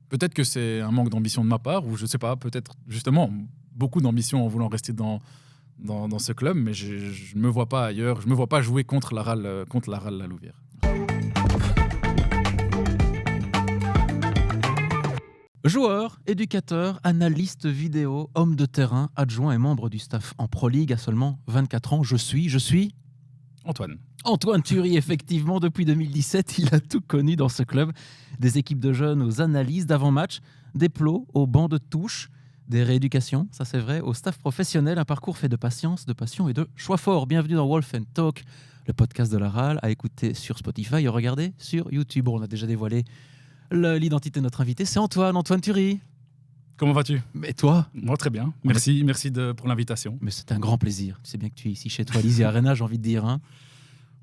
Peut-être que c'est un manque d'ambition de ma part, ou je sais pas, peut-être justement beaucoup d'ambition en voulant rester dans ce club, mais je me vois pas ailleurs. Je me vois pas jouer contre la RAL La Louvière. Joueur, éducateur, analyste vidéo, homme de terrain, adjoint et membre du staff en Pro League à seulement 24 ans. Je suis Antoine Thury, effectivement, depuis 2017, il a tout connu dans ce club. Des équipes de jeunes aux analyses d'avant-match, des plots au banc de touche, des rééducations, ça c'est vrai, au staff professionnel, un parcours fait de patience, de passion et de choix forts. Bienvenue dans Wolf & Talk, le podcast de la RAL, à écouter sur Spotify et regarder sur YouTube. On a déjà dévoilé l'identité de notre invité, c'est Antoine Thury. Comment vas-tu? Mais toi? Moi, très bien. Merci pour l'invitation. Mais c'est un grand plaisir. Tu sais bien que tu es ici chez toi, Lizzie Arena, j'ai envie de dire. Hein.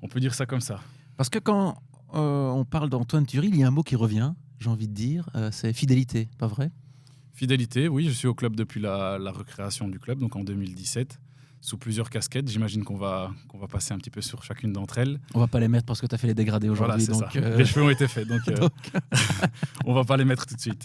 On peut dire ça comme ça. Parce que quand on parle d'Antoine Thury, il y a un mot qui revient, j'ai envie de dire, c'est fidélité, pas vrai? Fidélité, oui, je suis au club depuis la recréation du club, donc en 2017, sous plusieurs casquettes. J'imagine qu'on va passer un petit peu sur chacune d'entre elles. On va pas les mettre parce que tu as fait les dégradés aujourd'hui. Voilà, c'est ça. Les cheveux ont été faits, donc, on va pas les mettre tout de suite.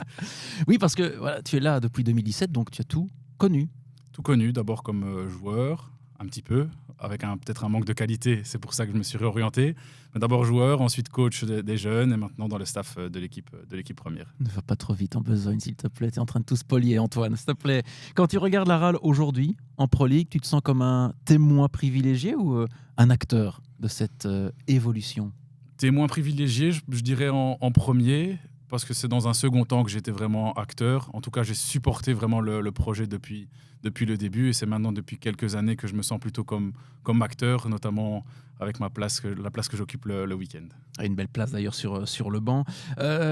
Oui, parce que voilà, tu es là depuis 2017, donc tu as tout connu. Tout connu, d'abord comme joueur, un petit peu, avec peut-être un manque de qualité, c'est pour ça que je me suis réorienté. Mais d'abord joueur, ensuite coach des jeunes et maintenant dans le staff de l'équipe première. Ne va pas trop vite en besogne, s'il te plaît. Tu es en train de tout spolier, Antoine, s'il te plaît. Quand tu regardes la RAL aujourd'hui, en Pro League, tu te sens comme un témoin privilégié ou un acteur de cette évolution? Témoin privilégié, je dirais en premier, parce que c'est dans un second temps que j'étais vraiment acteur. En tout cas, j'ai supporté vraiment le projet depuis le début, et c'est maintenant depuis quelques années que je me sens plutôt comme acteur, notamment avec la place que j'occupe le week-end. Une belle place d'ailleurs sur le banc.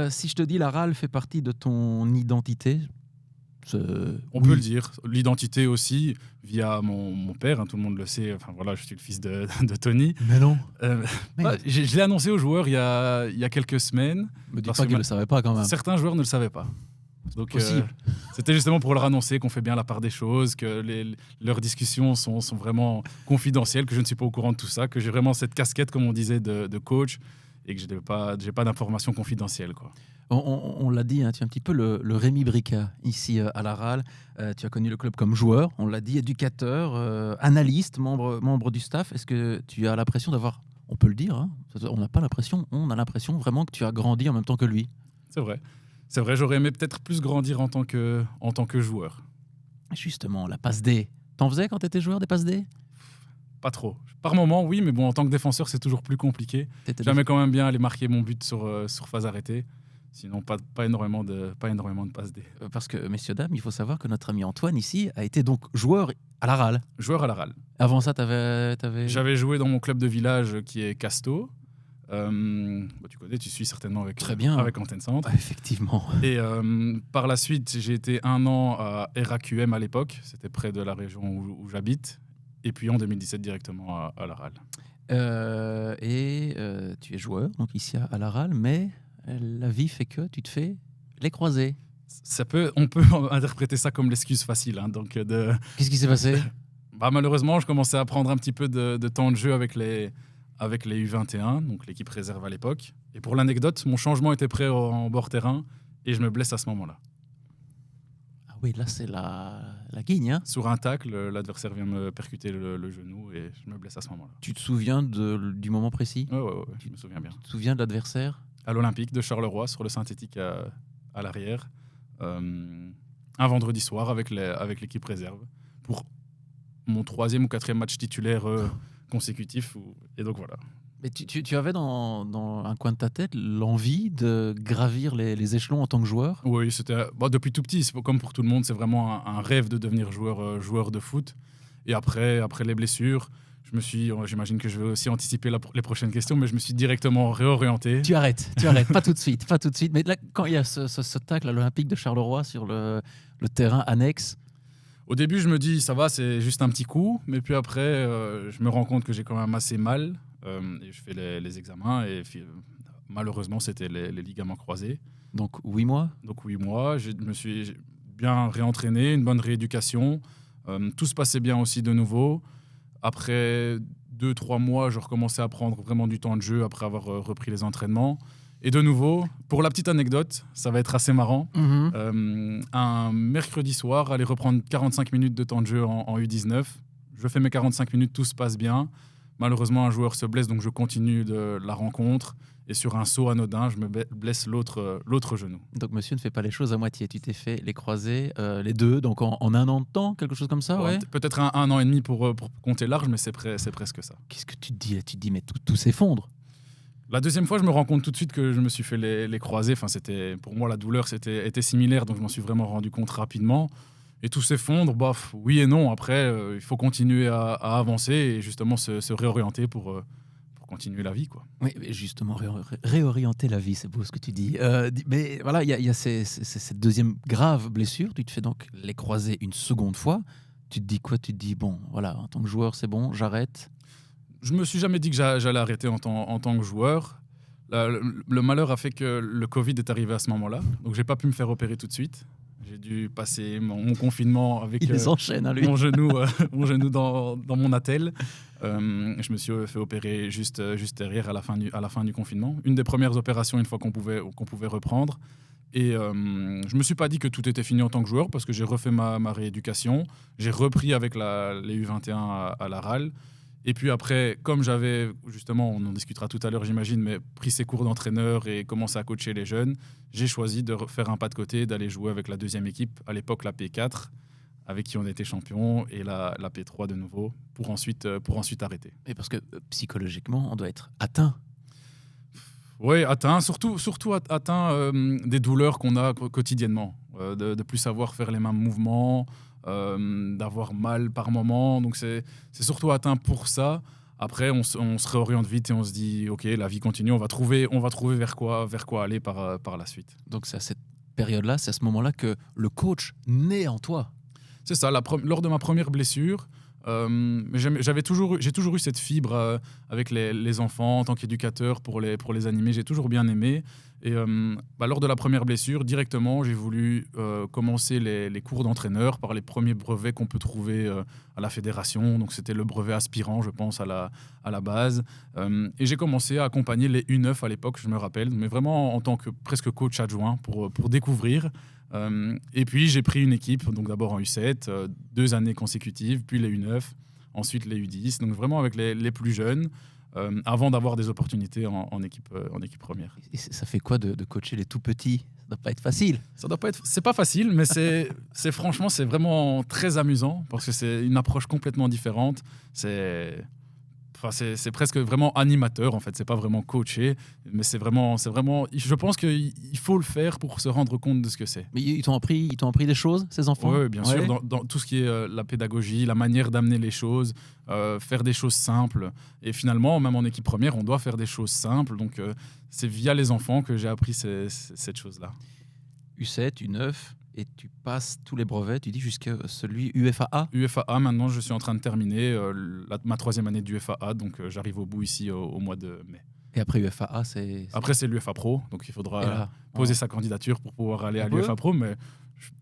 Si je te dis la RAL fait partie de ton identité, on peut le dire. L'identité aussi, via mon père, hein, tout le monde le sait. Enfin voilà, je suis le fils de Tony. Mais non. Je l'ai annoncé aux joueurs il y a quelques semaines. Me dis pas qu'ils ne le savaient pas quand même. Certains joueurs ne le savaient pas. Donc c'était justement pour leur annoncer qu'on fait bien la part des choses, que leurs discussions sont vraiment confidentielles, que je ne suis pas au courant de tout ça, que j'ai vraiment cette casquette, comme on disait, de coach, et que je n'ai pas d'informations confidentielles, quoi. On l'a dit, hein, tu es un petit peu le Rémi Brica ici à la RAL. Tu as connu le club comme joueur, on l'a dit, éducateur, analyste, membre du staff. Est-ce que tu as l'impression d'avoir, on peut le dire, hein, on a l'impression vraiment que tu as grandi en même temps que lui? C'est vrai, j'aurais aimé peut-être plus grandir en tant que joueur. Justement, la passe D. T'en faisais quand tu étais joueur, des passes D? Pas trop. Par moment, oui, mais bon, en tant que défenseur, c'est toujours plus compliqué. J'aimais quand même bien aller marquer mon but sur phase arrêtée. Sinon, pas énormément de passes D. Parce que, messieurs, dames, il faut savoir que notre ami Antoine, ici, a été donc joueur à la RAL. Joueur à la RAL. Avant ça, t'avais... J'avais joué dans mon club de village qui est Casto. Tu connais, tu suis certainement avec Antenne Centre. Effectivement. Et par la suite, j'ai été 1 an à RAQM à l'époque. C'était près de la région où j'habite. Et puis en 2017, directement à la RAL. Tu es joueur, donc ici à la RAL, mais la vie fait que tu te fais les croisés. On peut interpréter ça comme l'excuse facile. Hein, Qu'est-ce qui s'est passé? Malheureusement, je commençais à prendre un petit peu de temps de jeu avec les U21, donc l'équipe réserve à l'époque. Et pour l'anecdote, mon changement était prêt en bord terrain et je me blesse à ce moment-là. Ah oui, là c'est la guigne. Hein. Sur un tacle, l'adversaire vient me percuter le genou et je me blesse à ce moment-là. Tu te souviens du moment précis? Ouais, je me souviens bien. Tu te souviens de l'adversaire? À l'Olympique de Charleroi, sur le synthétique à l'arrière. Un vendredi soir avec l'équipe réserve. Pour mon 3e ou 4e match titulaire consécutif. Et donc voilà. Mais tu avais dans un coin de ta tête l'envie de gravir les échelons en tant que joueur? Oui, c'était depuis tout petit, comme pour tout le monde, c'est vraiment un rêve de devenir joueur de foot. Et après les blessures, j'imagine que je vais aussi anticiper les prochaines questions, mais je me suis directement réorienté. Tu arrêtes, pas tout de suite. Mais là, quand il y a ce tacle à l'Olympique de Charleroi sur le terrain annexe, au début, je me dis, ça va, c'est juste un petit coup. Mais puis après, je me rends compte que j'ai quand même assez mal. Et je fais les examens. Et malheureusement, c'était les ligaments croisés. Donc 8 mois. Je me suis bien réentraîné, une bonne rééducation. Tout se passait bien aussi de nouveau. Après 2-3 mois, je recommençais à prendre vraiment du temps de jeu après avoir repris les entraînements. Et de nouveau, pour la petite anecdote, ça va être assez marrant. Un mercredi soir, aller reprendre 45 minutes de temps de jeu en U19. Je fais mes 45 minutes, tout se passe bien. Malheureusement, un joueur se blesse, donc je continue de la rencontre. Et sur un saut anodin, je me blesse l'autre genou. Donc monsieur ne fait pas les choses à moitié. Tu t'es fait les croisés, les deux, donc en un an de temps, quelque chose comme ça, ouais. Peut-être un an et demi pour compter large, mais c'est presque ça. Qu'est-ce que tu te dis là? Tu te dis, mais tout s'effondre. La deuxième fois, je me rends compte tout de suite que je me suis fait les croisés. Enfin, pour moi, la douleur était similaire, donc je m'en suis vraiment rendu compte rapidement. Et tout s'effondre, bof, oui et non. Après, il faut continuer à avancer et justement se réorienter pour continuer la vie, quoi. Oui, mais justement, réorienter la vie, c'est beau ce que tu dis. Mais voilà, il y a cette deuxième grave blessure. Tu te fais donc les croisés une seconde fois. Tu te dis quoi? Tu te dis, bon, voilà, en tant que joueur, c'est bon, j'arrête. Je me suis jamais dit que j'allais arrêter en tant que joueur. Le malheur a fait que le Covid est arrivé à ce moment-là. Donc, j'ai pas pu me faire opérer tout de suite. J'ai dû passer mon confinement avec Il les enchaîne, hein, lui. mon genou dans mon attel. Je me suis fait opérer juste derrière à la fin du confinement. Une des premières opérations, une fois qu'on pouvait reprendre. Et je me suis pas dit que tout était fini en tant que joueur parce que j'ai refait ma rééducation. J'ai repris avec les U21 à la RAL. Et puis après, comme j'avais, justement, on en discutera tout à l'heure, j'imagine, mais pris ces cours d'entraîneur et commencé à coacher les jeunes, j'ai choisi de faire un pas de côté, d'aller jouer avec la deuxième équipe, à l'époque la P4, avec qui on était champion, et la P3 de nouveau, pour ensuite arrêter. Et parce que psychologiquement, on doit être atteint. Oui, atteint, surtout atteint des douleurs qu'on a quotidiennement, de plus savoir faire les mêmes mouvements, d'avoir mal par moment. Donc c'est surtout atteint pour ça. Après, on se réoriente vite et on se dit, ok, la vie continue, on va trouver vers quoi aller par la suite. Donc c'est à cette période-là, c'est à ce moment-là que le coach naît en toi. C'est ça, lors de ma première blessure, j'ai toujours eu cette fibre avec les enfants en tant qu'éducateur pour les animer. J'ai toujours bien aimé. Et lors de la première blessure, directement, j'ai voulu commencer les cours d'entraîneur par les premiers brevets qu'on peut trouver à la fédération. Donc c'était le brevet aspirant, je pense, à la base. Et j'ai commencé à accompagner les U9 à l'époque, je me rappelle, mais vraiment en tant que presque coach adjoint pour découvrir. Et puis j'ai pris une équipe, donc d'abord en U7, 2 années consécutives, puis les U9, ensuite les U10, donc vraiment avec les plus jeunes, avant d'avoir des opportunités en équipe première. Et ça fait quoi de coacher les tout petits? Ça doit pas être facile. C'est pas facile, mais franchement, c'est vraiment très amusant parce que c'est une approche complètement différente. C'est presque vraiment animateur, en fait. C'est pas vraiment coaché, mais c'est vraiment. Je pense qu'il faut le faire pour se rendre compte de ce que c'est. Mais ils t'ont appris des choses, ces enfants? Oui, bien sûr. Dans tout ce qui est la pédagogie, la manière d'amener les choses, faire des choses simples. Et finalement, même en équipe première, on doit faire des choses simples. Donc, c'est via les enfants que j'ai appris cette chose-là. U7, U9. Et tu passes tous les brevets, tu dis, jusqu'à celui UFAA? UFAA, maintenant, je suis en train de terminer ma 3e année d'UFAA, donc j'arrive au bout ici au mois de mai. Et après UFAA, Après, c'est l'UFA Pro, donc il faudra poser sa candidature pour pouvoir aller à peu. l'UFA Pro, mais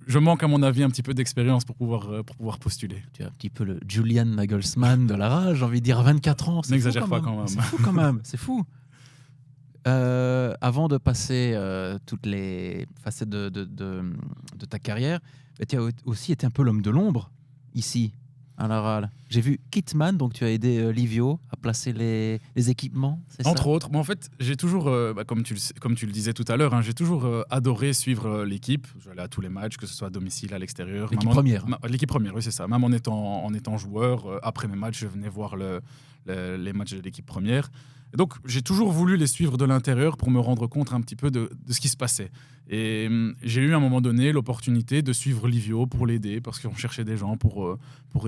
je manque, à mon avis, un petit peu d'expérience pour pouvoir postuler. Tu es un petit peu le Julian Nagelsmann de la rage, j'ai envie de dire, 24 ans. N'exagère pas quand même. C'est fou quand même, c'est fou. Avant de passer toutes les facettes de ta carrière, tu as aussi été un peu l'homme de l'ombre ici à la RAL. J'ai vu Kitman, donc tu as aidé Livio à placer les équipements, c'est Entre ça? autres, mais en fait, j'ai toujours, comme tu le disais tout à l'heure, hein, j'ai toujours adoré suivre l'équipe. J'allais à tous les matchs, que ce soit à domicile, à l'extérieur. L'équipe première. L'équipe première, oui, c'est ça. Même en étant joueur, après mes matchs, je venais voir les matchs de l'équipe première. Et donc, j'ai toujours voulu les suivre de l'intérieur pour me rendre compte un petit peu de ce qui se passait. Et j'ai eu à un moment donné l'opportunité de suivre Livio pour l'aider, parce qu'on cherchait des gens pour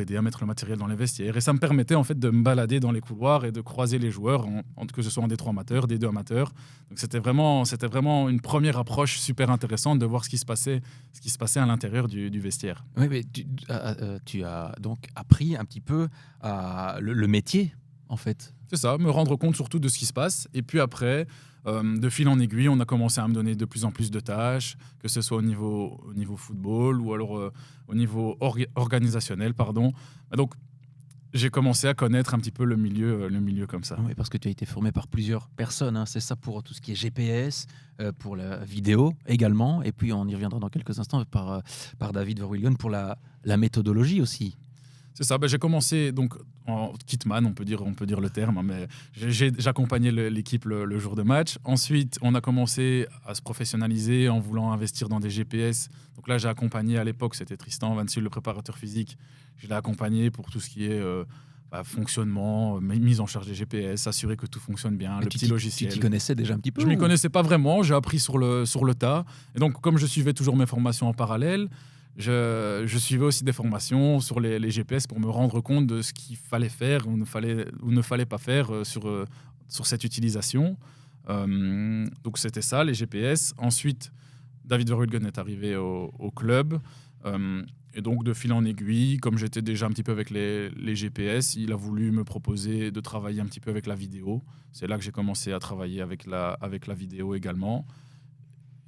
aider à mettre le matériel dans les vestiaires. Et ça me permettait en fait de me balader dans les couloirs et de croiser les joueurs, que ce soit en D3 amateur, D2 amateur. Donc c'était vraiment une première approche super intéressante de voir ce qui se passait à l'intérieur du vestiaire. Oui, mais tu as donc appris un petit peu le métier, en fait. C'est ça, me rendre compte surtout de ce qui se passe. Et puis après, de fil en aiguille, on a commencé à me donner de plus en plus de tâches, que ce soit au niveau football ou alors au niveau organisationnel, pardon. Donc, j'ai commencé à connaître un petit peu le milieu comme ça. Oui, parce que tu as été formé par plusieurs personnes, hein, c'est ça, pour tout ce qui est GPS, pour la vidéo également, et puis on y reviendra dans quelques instants par David Verwilgen pour la méthodologie aussi. C'est ça, j'ai commencé donc en kitman, on peut dire le terme, hein, mais j'accompagnais l'équipe le jour de match. Ensuite, on a commencé à se professionnaliser en voulant investir dans des GPS. Donc là, j'ai accompagné à l'époque, c'était Tristan Vansul, le préparateur physique. Je l'ai accompagné pour tout ce qui est fonctionnement, mise en charge des GPS, s'assurer que tout fonctionne bien, Mais le petit logiciel. Tu t'y connaissais déjà un petit peu? Je m'y connaissais pas vraiment, j'ai appris sur le tas. Et donc, comme je suivais toujours mes formations en parallèle, je suivais aussi des formations sur les GPS pour me rendre compte de ce qu'il fallait faire ou ne fallait pas faire sur cette utilisation. Donc c'était ça, les GPS. Ensuite, David Verwilgen est arrivé au club. Et donc, de fil en aiguille, comme j'étais déjà un petit peu avec les GPS, il a voulu me proposer de travailler un petit peu avec la vidéo. C'est là que j'ai commencé à travailler avec la vidéo également.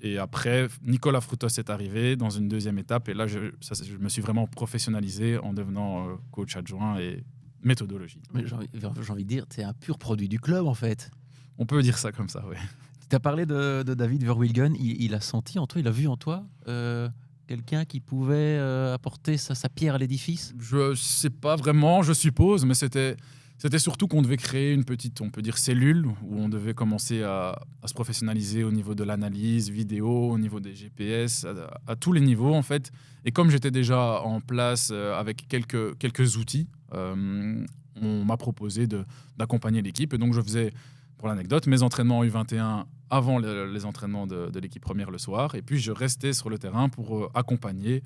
Et après, Nicolas Frutos est arrivé dans une deuxième étape. Et là, je me suis vraiment professionnalisé en devenant coach adjoint et méthodologie. Mais j'ai envie de dire, tu es un pur produit du club, en fait. On peut dire ça comme ça, oui. Tu as parlé de David Verwilgen. Il a senti en toi, il a vu en toi quelqu'un qui pouvait apporter sa pierre à l'édifice? Je ne sais pas vraiment, je suppose, mais c'était surtout qu'on devait créer une petite, on peut dire, cellule où on devait commencer à se professionnaliser au niveau de l'analyse vidéo, au niveau des GPS, à tous les niveaux en fait. Et comme j'étais déjà en place avec quelques outils, on m'a proposé d'accompagner l'équipe. Et donc je faisais, pour l'anecdote, mes entraînements U21 avant les entraînements de l'équipe première le soir. Et puis je restais sur le terrain pour accompagner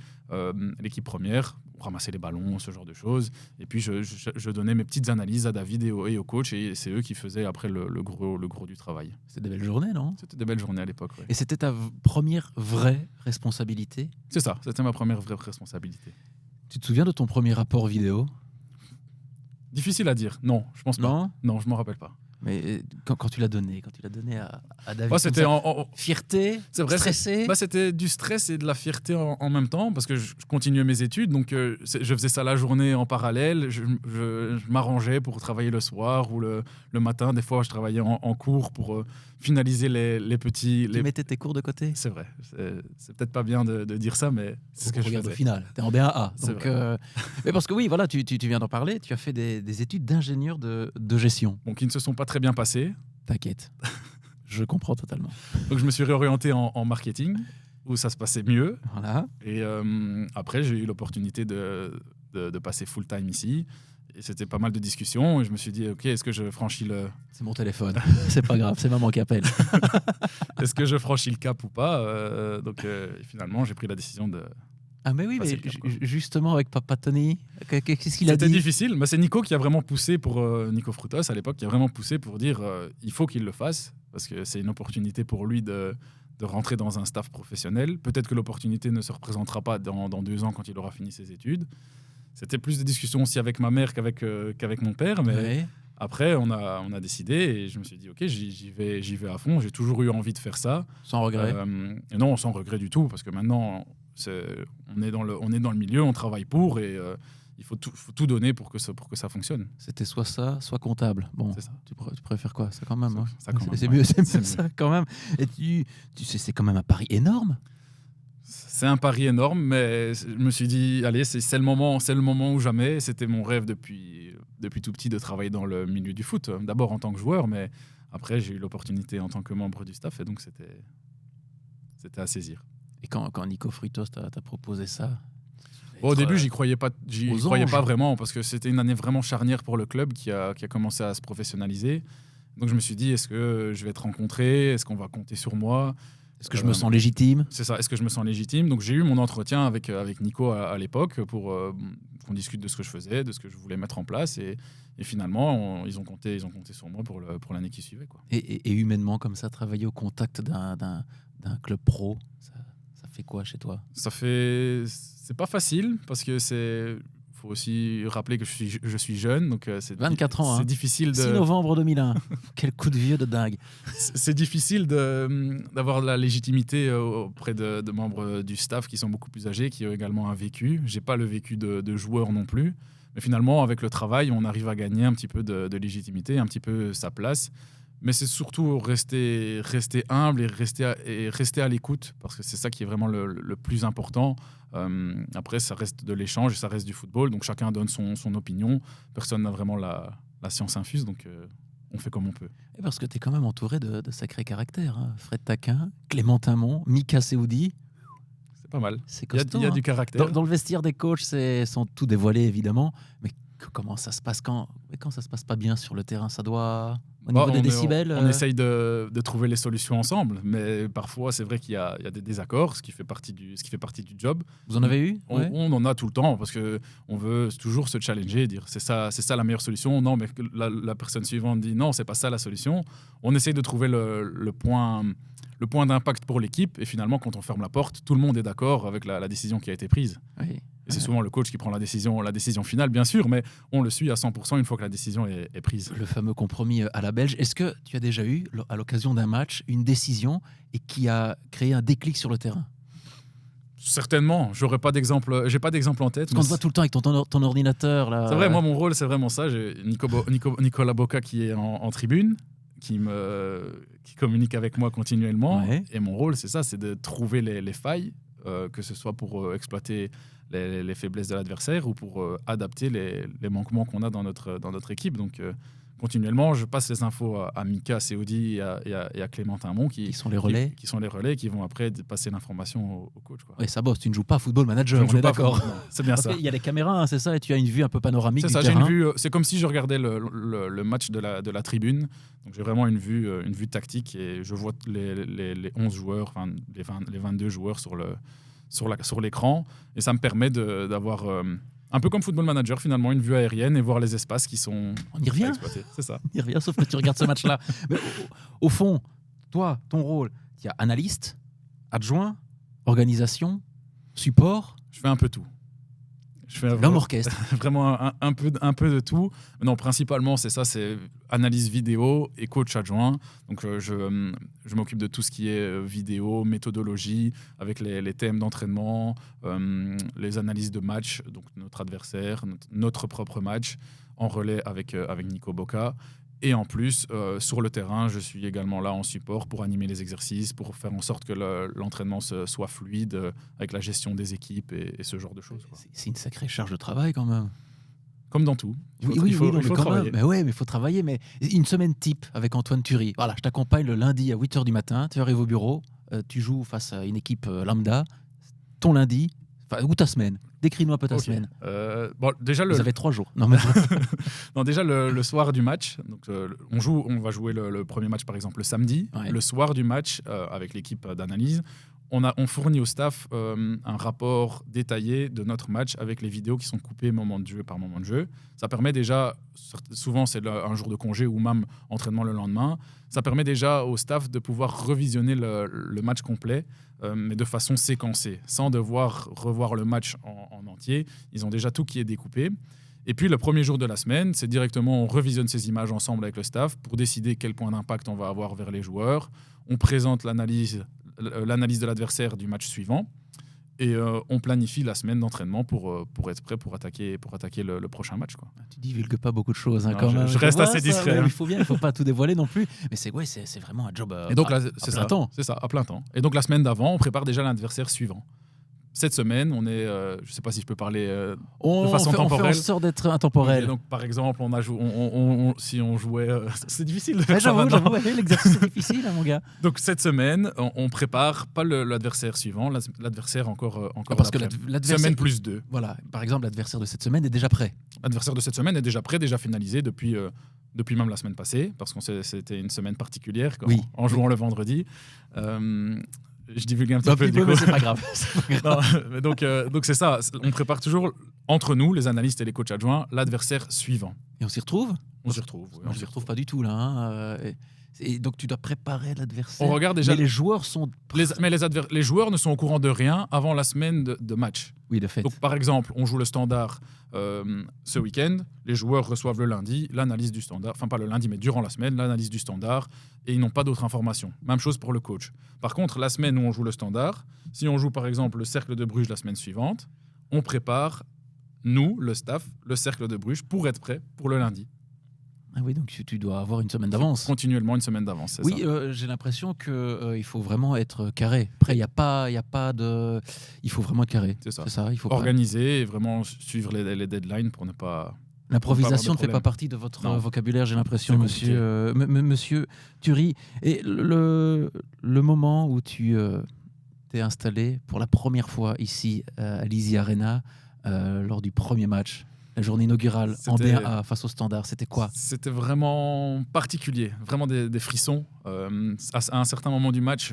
l'équipe première, ramasser les ballons, ce genre de choses. Et puis je donnais mes petites analyses à David et au coach, et c'est eux qui faisaient après le gros du travail. C'était des belles journées, non? C'était des belles journées à l'époque, ouais. Et c'était ta première vraie responsabilité? C'est ça, c'était ma première vraie responsabilité. Tu te souviens de ton premier rapport vidéo? Difficile à dire, non, je pense pas. Non, je m'en rappelle pas. Mais quand tu l'as donné, à David, c'était fierté, c'est vrai, stressé. C'était du stress et de la fierté en même temps, parce que je continuais mes études, donc je faisais ça la journée en parallèle. Je m'arrangeais pour travailler le soir ou le matin. Des fois, je travaillais en cours pour finaliser les petits. Tu mettais tes cours de côté? C'est vrai. C'est peut-être pas bien de dire ça, mais c'est ce que je faisais. Au final, tu es en B1A. Donc, mais parce que oui, voilà, tu viens d'en parler. Tu as fait des études d'ingénieur de gestion. Bon, qui ne se sont pas très bien passées. T'inquiète. Je comprends totalement. Donc je me suis réorienté en marketing, où ça se passait mieux. Voilà. Et après, j'ai eu l'opportunité de passer full-time ici. Et c'était pas mal de discussions. Et je me suis dit, OK, est-ce que je franchis le... C'est mon téléphone. C'est pas grave, c'est maman qui appelle. Est-ce que je franchis le cap ou pas? Finalement, j'ai pris la décision de... Ah mais oui, mais justement avec Papa Tony, qu'est-ce qu'il a dit? C'était difficile, mais c'est Nico qui a vraiment poussé pour Nico Frutos à l'époque, qui a vraiment poussé pour dire il faut qu'il le fasse, parce que c'est une opportunité pour lui de rentrer dans un staff professionnel. Peut-être que l'opportunité ne se représentera pas dans 2 ans quand il aura fini ses études. C'était plus de discussions aussi avec ma mère qu'avec mon père, mais après on a décidé et je me suis dit ok, j'y vais à fond. J'ai toujours eu envie de faire ça. Sans regret? Et non, sans regret du tout, parce que maintenant on est dans le milieu, on travaille pour, et il faut tout donner pour que ça fonctionne. C'était soit ça, soit comptable. Bon, c'est ça. Tu préfères quoi? Ça quand même. C'est mieux, ça quand même. Et tu sais, c'est quand même un pari énorme. C'est un pari énorme, mais je me suis dit, allez, c'est le moment ou jamais. C'était mon rêve depuis tout petit de travailler dans le milieu du foot. D'abord en tant que joueur, mais après j'ai eu l'opportunité en tant que membre du staff, et donc c'était à saisir. Et quand Nico Frutos t'a proposé ça? Au début, j'y croyais pas vraiment, parce que c'était une année vraiment charnière pour le club qui a commencé à se professionnaliser. Donc je me suis dit, est-ce que je vais être rencontré? Est-ce qu'on va compter sur moi? Est-ce que je me sens légitime? C'est ça, est-ce que je me sens légitime? Donc j'ai eu mon entretien avec Nico à l'époque pour qu'on discute de ce que je faisais, de ce que je voulais mettre en place. Et finalement, ils ont compté sur moi pour l'année qui suivait, quoi. Et humainement, comme ça, travailler au contact d'un club pro, ça fait quoi chez toi? C'est pas facile, parce que faut aussi rappeler que je suis jeune, donc c'est 24 ans, c'est difficile de... 6 novembre 2001. Quel coup de vieux de dingue. C'est difficile d'avoir de la légitimité auprès de membres du staff qui sont beaucoup plus âgés, qui ont également un vécu. J'ai pas le vécu de joueur non plus, Mais finalement, avec le travail, on arrive à gagner un petit peu de légitimité, un petit peu sa place. Mais c'est surtout rester humble et rester à l'écoute, parce que c'est ça qui est vraiment le plus important. Après, ça reste de l'échange et ça reste du football, donc chacun donne son opinion. Personne n'a vraiment la science infuse, donc on fait comme on peut. Et parce que tu es quand même entouré de sacrés caractères. Hein. Fred Taquin, Clément Timon, Mika Seoudi. C'est pas mal. C'est Il costaud. y a du caractère. Dans le vestiaire des coachs, sans tout dévoiler évidemment, mais comment ça se passe quand ça se passe pas bien sur le terrain? Ça doit... Au niveau des décibels on essaye de trouver les solutions ensemble, mais parfois c'est vrai qu'il y a des désaccords, ce qui fait partie du job. Vous en avez eu? On en a tout le temps, parce qu'on veut toujours se challenger, dire c'est ça la meilleure solution. Non, mais la personne suivante dit non, c'est pas ça la solution. On essaye de trouver le point d'impact pour l'équipe, et finalement quand on ferme la porte, tout le monde est d'accord avec la décision qui a été prise. Oui. Et c'est souvent le coach qui prend la décision finale, bien sûr, mais on le suit à 100% une fois que la décision est prise. Le fameux compromis à la belge. Est-ce que tu as déjà eu, à l'occasion d'un match, une décision et qui a créé un déclic sur le terrain? Certainement. J'ai pas d'exemple en tête. Parce qu'on te voit tout le temps avec ton ordinateur. Là. C'est vrai, moi, mon rôle, c'est vraiment ça. J'ai Nicolas Boca qui est en tribune, qui communique avec moi continuellement. Ouais. Et mon rôle, c'est ça, c'est de trouver les failles, que ce soit pour exploiter les faiblesses de l'adversaire ou pour adapter les manquements qu'on a dans notre équipe. Donc, continuellement, je passe les infos à Mika, Seoudi et à Clément Timon qui sont les relais. Qui sont les relais, qui vont après passer l'information au coach. Quoi. Oui, ça bosse. Tu ne joues pas Football Manager, on est d'accord. C'est bien ça. Il y a les caméras, hein, c'est ça, et tu as une vue un peu panoramique du terrain. terrain. J'ai une vue. C'est comme si je regardais le match de la tribune. Donc j'ai vraiment une vue tactique et je vois les 11 joueurs, enfin, les 22 joueurs sur l'écran, et ça me permet d'avoir un peu comme Football Manager finalement, une vue aérienne et voir les espaces qui sont On y revient. exploités. C'est ça. On y revient, sauf que tu regardes ce match-là. Mais au fond, toi, ton rôle, il y a analyste, adjoint, organisation, support. Je fais un peu tout. Je fais l'homme orchestre. Vraiment un peu de tout. Mais non, principalement, c'est ça, c'est analyse vidéo et coach adjoint. Donc, je m'occupe de tout ce qui est vidéo, méthodologie, avec les thèmes d'entraînement, les analyses de match, donc notre adversaire, notre propre match, en relais avec Nico Boca. Et en plus, sur le terrain, je suis également là en support pour animer les exercices, pour faire en sorte que l'entraînement soit fluide, avec la gestion des équipes et ce genre de choses. Quoi. C'est une sacrée charge de travail quand même. Comme dans tout. Il faut travailler. Mais ouais, mais il faut travailler. Mais une semaine type avec Antoine Thury. Voilà, je t'accompagne le lundi à 8h du matin, tu arrives au bureau, tu joues face à une équipe lambda. Ton lundi, ou ta semaine. Décris-nous un peu ta semaine. Déjà Vous avez 3 jours. Non, mais... non, déjà le soir du match, donc, on va jouer le premier match par exemple le samedi. Ouais. Le soir du match, avec l'équipe d'analyse, on fournit au staff un rapport détaillé de notre match avec les vidéos qui sont coupées moment de jeu par moment de jeu. Ça permet déjà, souvent c'est un jour de congé ou même entraînement le lendemain, ça permet déjà au staff de pouvoir revisionner le match complet, mais de façon séquencée, sans devoir revoir le match en entier. Ils ont déjà tout qui est découpé. Et puis le premier jour de la semaine, c'est directement on revisionne ces images ensemble avec le staff pour décider quel point d'impact on va avoir vers les joueurs. On présente l'analyse de l'adversaire du match suivant et on planifie la semaine d'entraînement pour être prêt pour attaquer le prochain match. Quoi. Tu divulgues pas beaucoup de choses, hein, Non, quand même. Je reste assez discret. Il faut bien, il faut pas tout dévoiler non plus. Mais c'est vraiment un job et donc, à plein temps. C'est ça, à plein temps. Et donc la semaine d'avant, on prépare déjà l'adversaire suivant. Cette semaine, on est, je ne sais pas si je peux parler de façon temporelle. On fait en sorte d'être intemporel. Et donc, par exemple, si on jouait, c'est difficile de faire Ouais, ça maintenant. j'avoue, l'exercice est difficile, hein, mon gars. Donc cette semaine, on prépare pas l'adversaire suivant, l'adversaire encore Parce que d'après. l'adversaire, Semaine plus 2. Voilà, par exemple, l'adversaire de cette semaine est déjà prêt. L'adversaire de cette semaine est déjà prêt, déjà finalisé depuis même la semaine passée, parce que c'était une semaine particulière en jouant le vendredi. Je divulgue un petit peu. Mais c'est pas grave. Non, donc c'est ça, on prépare toujours entre nous, les analystes et les coachs adjoints, l'adversaire suivant. Et on s'y retrouve? On s'y retrouve. Oui, on s'y retrouve pas du tout là. Hein. Et donc tu dois préparer l'adversaire. On regarde déjà. Mais les joueurs sont. Les joueurs ne sont au courant de rien avant la semaine de match. Oui, de fait. Donc par exemple, on joue le standard ce week-end. Les joueurs reçoivent le lundi l'analyse du standard. Enfin pas le lundi, mais durant la semaine, l'analyse du standard. Et ils n'ont pas d'autres informations. Même chose pour le coach. Par contre, la semaine où on joue le standard, si on joue par exemple le Cercle de Bruges la semaine suivante, on prépare nous, le staff, le cercle de Bruges, pour être prêt pour le lundi. Ah oui, donc tu dois avoir une semaine d'avance. Continuellement une semaine d'avance, c'est Oui, ça. j'ai l'impression qu'il faut vraiment être carré. Après, il y a pas de... Il faut vraiment être carré. C'est ça. Il faut pas... Organiser et vraiment suivre les deadlines pour ne pas... L'improvisation ne fait problème. pas partie de votre Non. vocabulaire, j'ai l'impression, C'est monsieur Thury. Et le moment où tu t'es installé pour la première fois ici à l'Easy Arena, lors du premier match, la journée inaugurale en C'était- D1A face au Standard, c'était quoi? C'était vraiment particulier, vraiment des frissons. À un certain moment du match,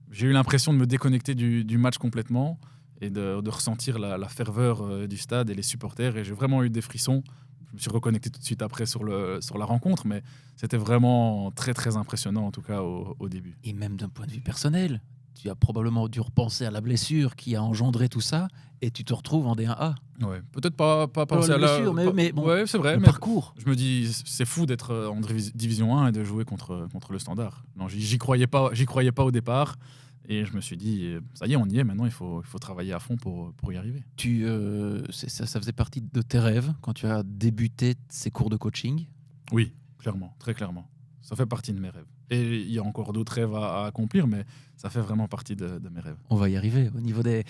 j'ai eu l'impression de me déconnecter du match complètement et de ressentir la ferveur du stade et les supporters. Et j'ai vraiment eu des frissons. Je me suis reconnecté tout de suite après sur la rencontre, mais c'était vraiment très très impressionnant en tout cas au début. Et même d'un point de vue personnel, tu as probablement dû repenser à la blessure qui a engendré tout ça, et tu te retrouves en D1A. Ouais, peut-être pas penser la à la blessure, mais bon, ouais, c'est vrai, le mais parcours. je me dis c'est fou d'être en division 1 et de jouer contre le Standard. Non, j'y croyais pas au départ et je me suis dit ça y est, on y est maintenant, il faut travailler à fond pour y arriver. Ça faisait partie de tes rêves quand tu as débuté ces cours de coaching? Oui, clairement, très clairement. Ça fait partie de mes rêves. Et il y a encore d'autres rêves à accomplir, mais ça fait vraiment partie de mes rêves. On va y arriver au niveau des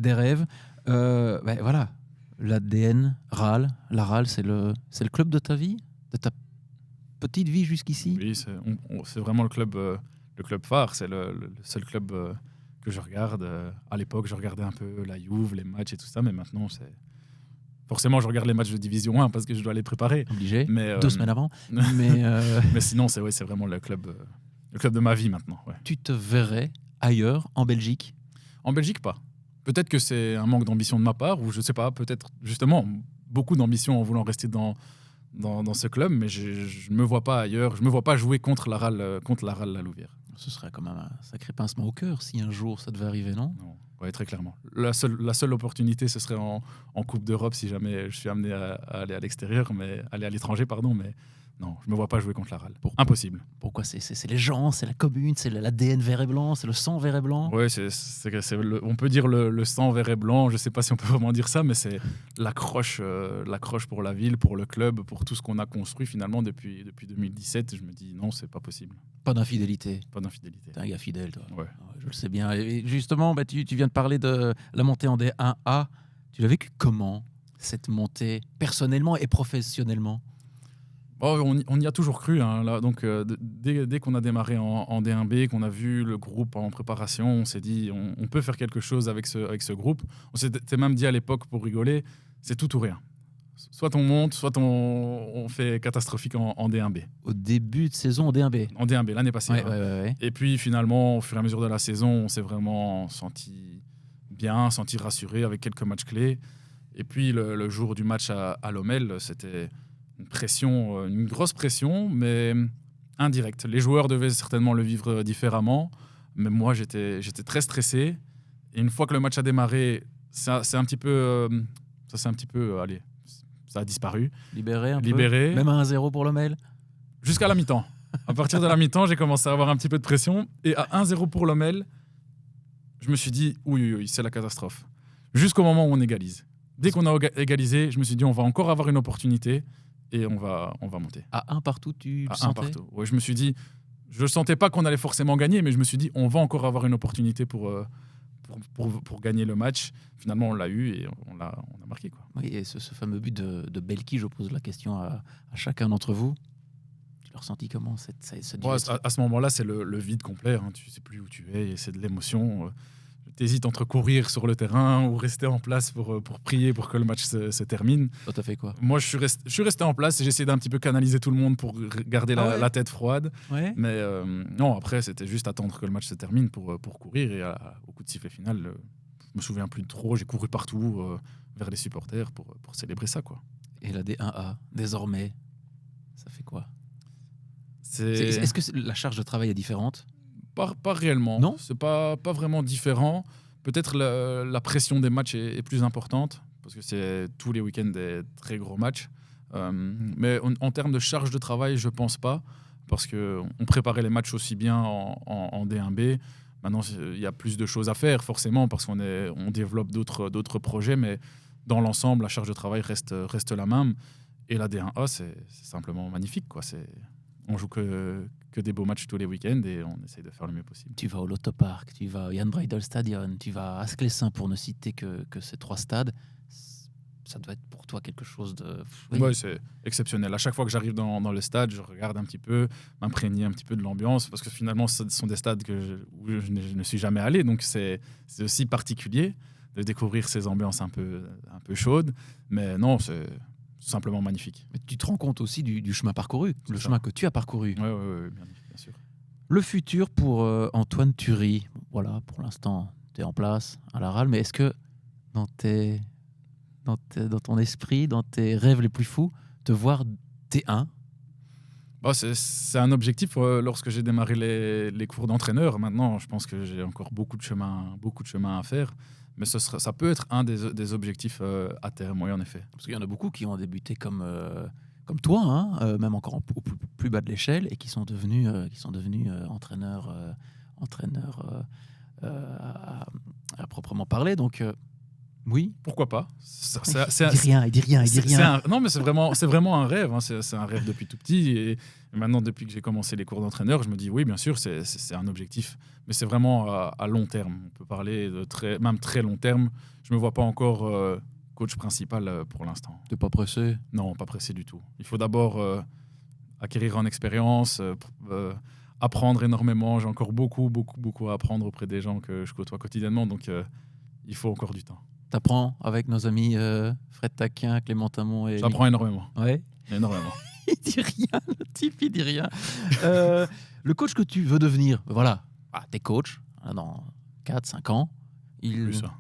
rêves. Voilà, l'ADN RAL. La RAL, c'est le club de ta vie, de ta petite vie jusqu'ici. Oui, c'est vraiment le club phare. C'est le seul club que je regarde. À l'époque, je regardais un peu la Juve, les matchs et tout ça, mais maintenant, forcément, je regarde les matchs de Division 1 parce que je dois les préparer. Obligé, Mais, 2 semaines avant. Mais mais sinon, c'est vraiment le club de ma vie maintenant. Ouais. tu te verrais ailleurs, en Belgique? En Belgique, pas. Peut-être que c'est un manque d'ambition de ma part, ou je sais pas, peut-être justement beaucoup d'ambition en voulant rester dans ce club, mais je ne me vois pas ailleurs. Je me vois pas jouer contre la RAL La Louvière. Ce serait quand même un sacré pincement au cœur si un jour ça devait arriver, non? Non, ouais, très clairement. La seule opportunité, ce serait en Coupe d'Europe si jamais je suis amené à aller à l'extérieur, mais aller à l'étranger, pardon. Mais non, je me vois pas jouer contre la RAL. Impossible. Pourquoi? C'est les gens, c'est la commune, c'est l'ADN vert et blanc, c'est le sang vert et blanc. Ouais, on peut dire le sang vert et blanc. Je sais pas si on peut vraiment dire ça, mais c'est l'accroche pour la ville, pour le club, pour tout ce qu'on a construit finalement depuis 2017. Je me dis non, c'est pas possible. Pas d'infidélité. Pas d'infidélité. T'es un gars fidèle, toi. Ouais. Je le sais bien. Et justement, tu viens de parler de la montée en D1A. Tu l'as vécu comment, cette montée, personnellement et professionnellement? Bon, on y a toujours cru. Hein, là, donc, dès qu'on a démarré en D1B, qu'on a vu le groupe en préparation, on s'est dit on peut faire quelque chose avec ce groupe. On s'était même dit à l'époque, pour rigoler, c'est tout ou rien. Soit on monte, soit on fait catastrophique en D1B. Au début de saison en D1B. En D1B, l'année passée. Ouais, hein. ouais. Et puis finalement, au fur et à mesure de la saison, on s'est vraiment senti bien, senti rassuré avec quelques matchs clés. Et puis le jour du match à Lommel, c'était une pression, une grosse pression, mais indirecte. Les joueurs devaient certainement le vivre différemment, mais moi j'étais très stressé. Et une fois que le match a démarré, ça s'est un petit peu, allez, ça a disparu. Libéré un Libéré. peu. Même à 1-0 pour Lommel. Jusqu'à la mi-temps. À partir de la mi-temps, j'ai commencé à avoir un petit peu de pression. Et à 1-0 pour Lommel, je me suis dit, oui, c'est la catastrophe. Jusqu'au moment où on égalise. Dès qu'on a égalisé, je me suis dit, on va encore avoir une opportunité et on va monter. À 1 partout, tu À sentais? 1 partout. Ouais, je me suis dit, je ne sentais pas qu'on allait forcément gagner, mais je me suis dit, on va encore avoir une opportunité pour gagner le match. Finalement, on l'a eu et on a marqué. Quoi. Oui, et ce fameux but de Belki, je pose la question à chacun d'entre vous. Tu l'as ressenti comment cette Bon, à ce moment-là, c'est le vide complet. Hein. Tu ne sais plus où tu es et c'est de l'émotion. Tu hésites entre courir sur le terrain ou rester en place pour prier pour que le match se termine. Toi, t'as fait quoi? Moi, je suis resté en place et j'ai essayé d'un petit peu canaliser tout le monde pour garder la tête froide. Ouais. Mais non, après, c'était juste attendre que le match se termine pour courir. Et au coup de sifflet final, je me souviens plus de trop. J'ai couru partout vers les supporters pour célébrer ça. Quoi. Et la D1A, désormais, ça fait quoi? C'est... Est-ce que la charge de travail est différente? Pas réellement. Non. C'est pas vraiment différent. Peut-être la pression des matchs est plus importante parce que c'est tous les week-ends des très gros matchs. Mais en termes de charge de travail, je pense pas parce qu'on préparait les matchs aussi bien en D1B. Maintenant, il y a plus de choses à faire forcément parce on développe d'autres projets. Mais dans l'ensemble, la charge de travail reste la même. Et la D1A, c'est simplement magnifique, quoi. On joue que des beaux matchs tous les week-ends et on essaye de faire le mieux possible. Tu vas au Lottopark, tu vas au Jan Breydel Stadion, tu vas à Asclessin pour ne citer que ces 3 stades. Ça doit être pour toi quelque chose de... Oui. Ouais, c'est exceptionnel. À chaque fois que j'arrive dans le stade, je regarde un petit peu, m'imprégner un petit peu de l'ambiance, parce que finalement, ce sont des stades où je ne suis jamais allé, donc c'est aussi particulier de découvrir ces ambiances un peu chaudes. Mais non, c'est simplement magnifique. Mais tu te rends compte aussi du chemin parcouru, le ça. chemin que tu as parcouru. Oui, bien sûr. Le futur pour Antoine Thury, voilà, pour l'instant, tu es en place à la RAL, mais est-ce que dans ton esprit, dans tes rêves les plus fous, te voir T1? C'est un objectif lorsque j'ai démarré les cours d'entraîneur. Maintenant, je pense que j'ai encore beaucoup de chemin à faire. Mais ça peut être un des objectifs à terme, oui, en effet. Parce qu'il y en a beaucoup qui ont débuté comme toi, hein, même encore au plus bas de l'échelle, et qui sont devenus entraîneurs à proprement parler. Donc, oui. Pourquoi pas? Il dit rien. Non, mais c'est vraiment un rêve. Hein. C'est un rêve depuis tout petit. Et maintenant, depuis que j'ai commencé les cours d'entraîneur, je me dis, oui, bien sûr, c'est un objectif. Mais c'est vraiment à long terme. On peut parler de même très long terme. Je ne me vois pas encore coach principal pour l'instant. Tu n'es pas pressé? Non, pas pressé du tout. Il faut d'abord acquérir en expérience, apprendre énormément. J'ai encore beaucoup à apprendre auprès des gens que je côtoie quotidiennement. Donc, il faut encore du temps. T'apprends avec nos amis Fred Taquin, Clément Tamon et... J'apprends énormément. Ouais. Énormément. Il dit rien, le type, il dit rien. Le coach que tu veux devenir, voilà, t'es coach dans 4-5 ans. Plus, hein.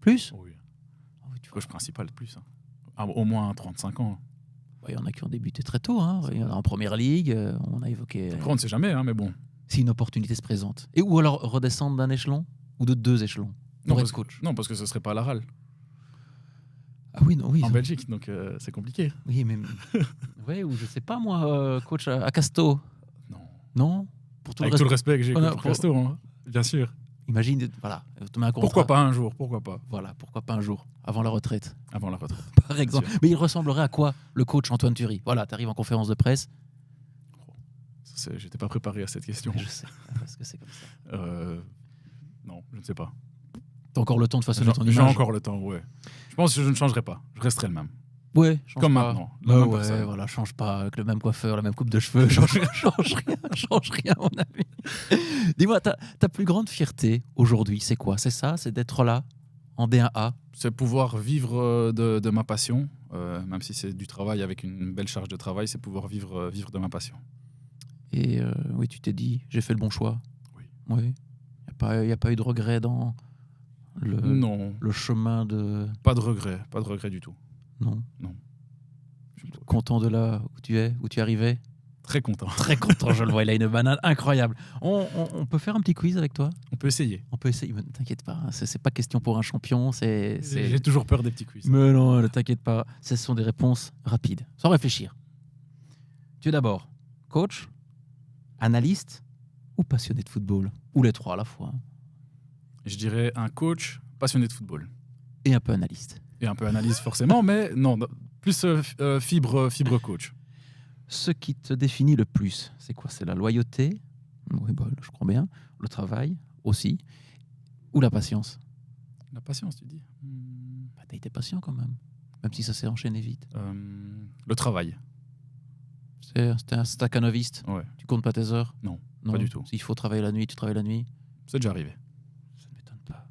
Plus? Oui. Coach principal, plus. Hein. Au moins 35 ans. Il y en a qui ont débuté très tôt. Hein. Il y en a en première ligue, on a évoqué... Après, on ne sait jamais, hein, mais bon. Si une opportunité se présente. Et ou alors redescendre d'un échelon ou de 2 échelons. Non, parce que ce ne serait pas à la RAL. Ah oui, non, oui. En Belgique, donc c'est compliqué. Oui, mais... ouais, ou je sais pas, moi, coach à Casto. Non. Non? Avec tout le respect que j'ai pour Casto, hein, bien sûr. Imagine, voilà, te mets un contrat. Pourquoi pas un jour? Pourquoi pas? Voilà, pourquoi pas un jour, avant la retraite. Avant la retraite. Par exemple. Mais il ressemblerait à quoi, le coach Antoine Thury? Voilà, tu arrives en conférence de presse. J'étais pas préparé à cette question. Je sais, parce que c'est comme ça. Non, je ne sais pas. T'as encore le temps de façonner ton image? J'ai encore le temps, ouais. Je pense que je ne changerai pas. Je resterai le même. Ouais, comme pas. maintenant. Ouais, voilà, change pas avec le même coiffeur, la même coupe de cheveux, change rien, mon ami. Dis-moi, ta plus grande fierté aujourd'hui, c'est quoi? C'est ça? C'est d'être là, en D1A? C'est pouvoir vivre de ma passion, même si c'est du travail avec une belle charge de travail, c'est pouvoir vivre de ma passion. Et oui, tu t'es dit, j'ai fait le bon choix? Oui. Il n'y a pas eu de regret dans le chemin de... Pas de regret du tout. Non. Content de là où tu es arrivé? Très content. Très content, je le vois, il a une banane incroyable. On peut faire un petit quiz avec toi? On peut essayer. Mais ne t'inquiète pas, c'est pas question pour un champion. J'ai toujours peur des petits quiz. Mais non, ne t'inquiète pas, ce sont des réponses rapides, sans réfléchir. Tu es d'abord coach, analyste ou passionné de football? Ou les trois à la fois? Je dirais un coach passionné de football. Et un peu analyste. Et un peu analyse forcément, mais non, plus fibre coach. Ce qui te définit le plus, c'est quoi? C'est la loyauté? Oui, je crois bien. Le travail aussi. Ou la patience? La patience, tu dis? T'as été patient quand même si ça s'est enchaîné vite. Le travail. C'est un staccanoviste? Ouais. Tu comptes pas tes heures? Non, pas du tout. S'il faut travailler la nuit, tu travailles la nuit? C'est déjà arrivé. Ça ne m'étonne pas.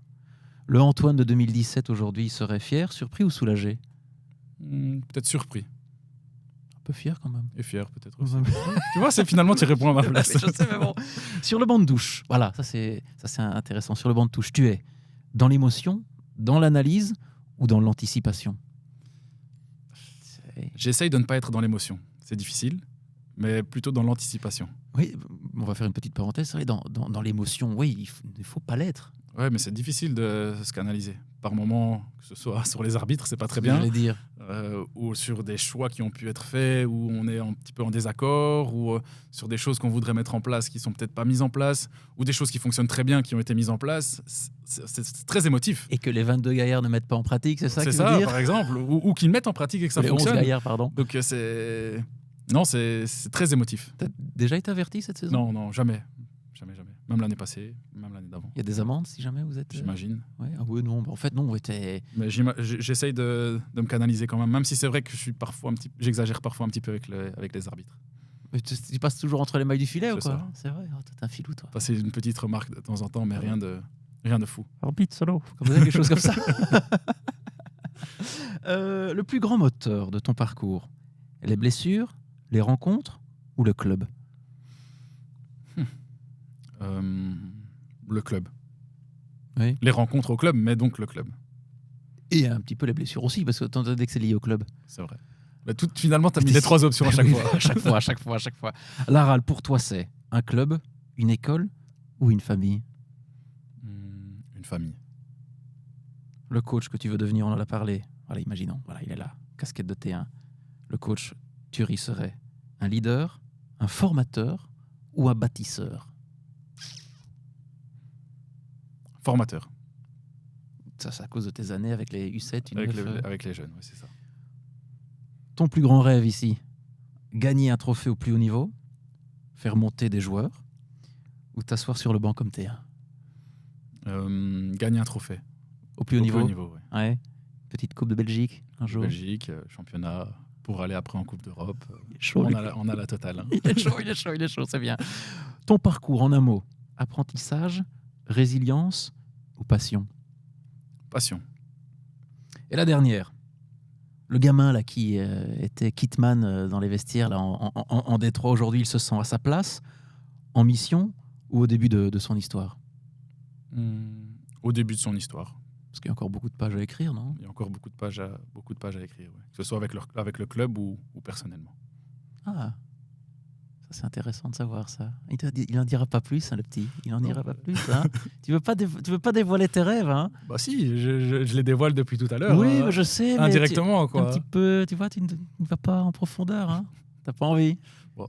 Le Antoine de 2017 aujourd'hui serait fier, surpris ou soulagé? Peut-être surpris. Un peu fier quand même. Et fier peut-être aussi. Tu vois, finalement tu réponds à ma place. Je sais, mais bon. Sur le banc de touche, voilà, ça c'est intéressant. Sur le banc de touche, tu es dans l'émotion, dans l'analyse ou dans l'anticipation? J'essaye de ne pas être dans l'émotion. C'est difficile, mais plutôt dans l'anticipation. Oui, on va faire une petite parenthèse. C'est vrai, dans l'émotion, oui, il faut pas l'être. Ouais, mais c'est difficile de se canaliser. Par moment, que ce soit sur les arbitres, c'est pas très bien. J'allais dire. ou sur des choix qui ont pu être faits, où on est un petit peu en désaccord, ou sur des choses qu'on voudrait mettre en place qui sont peut-être pas mises en place, ou des choses qui fonctionnent très bien qui ont été mises en place. C'est très émotif. Et que les 22 gaillards ne mettent pas en pratique, c'est ça que C'est tu veux ça, dire? par exemple, ou qu'ils le mettent en pratique et que ça Les 11 fonctionne. gaillards, pardon. Donc c'est... Non, c'est très émotif. T'as déjà été averti cette saison? Non, non, jamais. Jamais, jamais. Même l'année passée, même l'année d'avant. Il y a des amendes si jamais vous êtes... J'imagine. Ouais. Ah oui, non. En fait, non. Mais j'essaye de me canaliser quand même si c'est vrai que j'exagère parfois un petit peu avec les arbitres. Mais tu passes toujours entre les mailles du filet ou C'est quoi? ça. C'est vrai. Oh, t'es un filou, toi. Passer une petite remarque de temps en temps, mais rien de fou. Arbitre solo. Vous avez quelque chose comme ça. Le plus grand moteur de ton parcours, les blessures, les rencontres ou le club? Le club. Oui. Les rencontres au club, mais donc le club. Et un petit peu les blessures aussi, parce que tant que c'est lié au club. C'est vrai. Mais finalement, tu as mis les 3 options à chaque fois. à chaque fois. Laral, pour toi, c'est un club, une école ou une famille? Une famille. Le coach que tu veux devenir, on en a parlé. Voilà, imaginons, voilà, il est là, casquette de T1. Le coach, Thury serait un leader, un formateur ou un bâtisseur? Formateur. Ça, c'est à cause de tes années avec les U7, U9. Avec les jeunes, oui, c'est ça. Ton plus grand rêve ici, gagner un trophée au plus haut niveau, faire monter des joueurs ou t'asseoir sur le banc comme T1? Gagner un trophée. Au plus haut niveau, oui. Ouais. Petite Coupe de Belgique, un jour. Belgique, championnat, pour aller après en Coupe d'Europe. Il est chaud, On a la totale. Hein. Il est chaud, c'est bien. Ton parcours en un mot, apprentissage, résilience ou passion? Passion. Et la dernière, le gamin là qui était kitman dans les vestiaires là, en Détroit, aujourd'hui il se sent à sa place, en mission ou au début de son histoire? Au début de son histoire. Parce qu'il y a encore beaucoup de pages à écrire, non? Il y a encore beaucoup de pages à écrire, ouais. Que ce soit avec le club ou personnellement. Ah, ça c'est intéressant de savoir ça. Il n'en dira pas plus, hein, le petit. Il n'en dira pas plus. Hein. Tu veux pas dévoiler tes rêves, hein? Bah si, je les dévoile depuis tout à l'heure. Oui, je sais. Mais indirectement, quoi. Un petit peu, tu vois, tu ne vas pas en profondeur. Hein. T'as pas envie. Bon,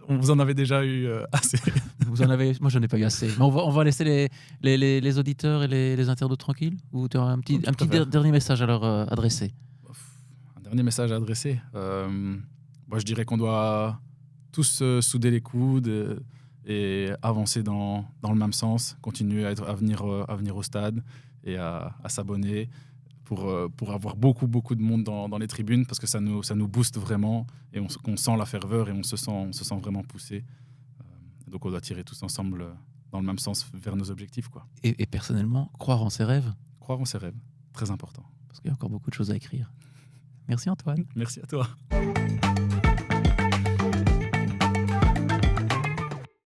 vous en avez déjà eu assez. Vous en avez. Moi, j'en ai pas eu assez. Mais on va laisser les auditeurs et les internautes tranquilles. Ou tu auras un petit dernier message à leur adresser? Un dernier message à adresser. Moi, je dirais qu'on doit tous souder les coudes et avancer dans le même sens, continuer à venir au stade et à s'abonner pour avoir beaucoup de monde dans les tribunes, parce que ça nous booste vraiment et on sent la ferveur et on se sent vraiment poussé. Donc on doit tirer tous ensemble dans le même sens vers nos objectifs, quoi. Et personnellement, croire en ses rêves? Croire en ses rêves, très important. Parce qu'il y a encore beaucoup de choses à écrire. Merci Antoine. Merci à toi.